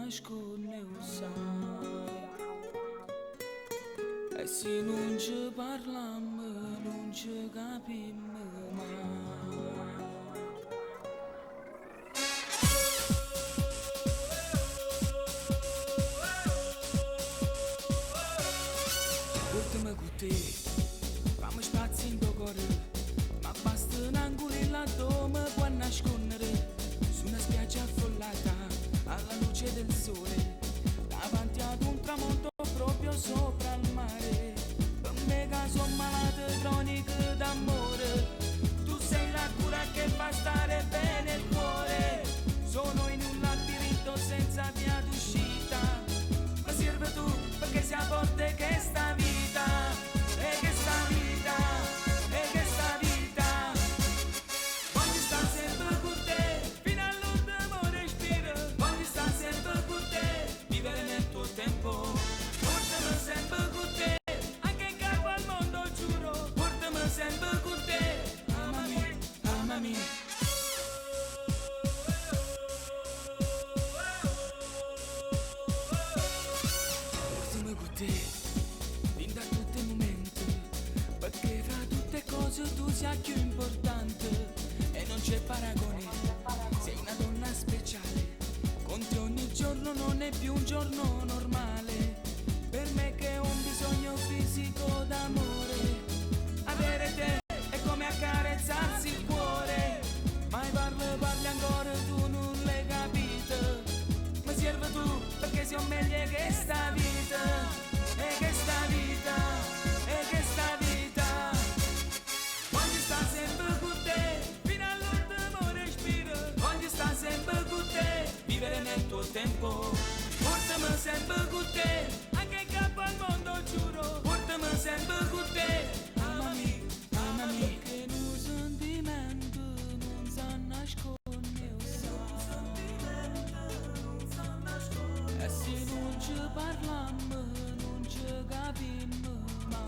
nasconde o sai. E se non ci parliamo non ci capiamo mai. Portami con te, fammi spazio in tuo cuore, ma basta un angolo là dove mi può nascondere. Su una spiaggia affollata alla luce del sole, davanti ad un tramonto proprio sopra il mare. Per me che sono malata cronica d'amore, tu sei la cura che fa stare bene il cuore. Sono in un labirinto senza via d'uscita, ma serve tu perché sia forte che sta vita, e che sta vita, e che sta vita. Voglio stare sempre con te, fino all'ultimo respiro. Voglio stare sempre con te, vivere nel tuo tempo. Portami sempre con te, anche in capo al mondo giuro. Portami sempre con te, amami, amami. Portami con te, fin da tutti i momenti, perché fra tutte cose tu sia più importante e non c'è paragone. Sei una donna speciale, con te ogni giorno non è più un giorno normale. Per me che è un bisogno fisico d'amore, avere te è come accarezzarsi il cuore. Mai parli ancora, tu non l'hai capito, ma serve tu perché sia meglio che sta vita, e che sta vita, e che sta vita. Voglio stare sempre con te, fino all'ultimo respiro. Voglio stare sempre con te, vivere nel tuo tempo. Portami sempre con te, anche in capo al mondo giuro. Portami sempre con te, amami, amami. Perché un sentimento non sa nascondere o sai. E se non ci parliamo non ci capiamo mai.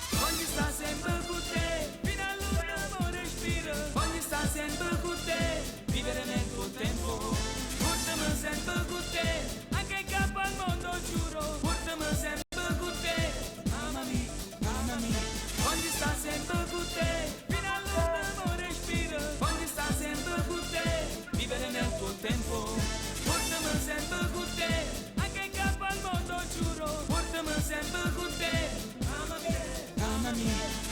Voglio stare sempre con te, fino all'ultimo respiro. Voglio stare sempre con te, vivere nel tuo tempo. Portami sempre con te, anche in capo al mondo giuro. Portami sempre con te, amami, amami. Voglio stare sempre con te, fino all'ultimo respiro. Voglio stare sempre con te, vivere nel tuo tempo. Portami sempre con te, anche in capo al mondo giuro. Portami sempre con te, amami, amami.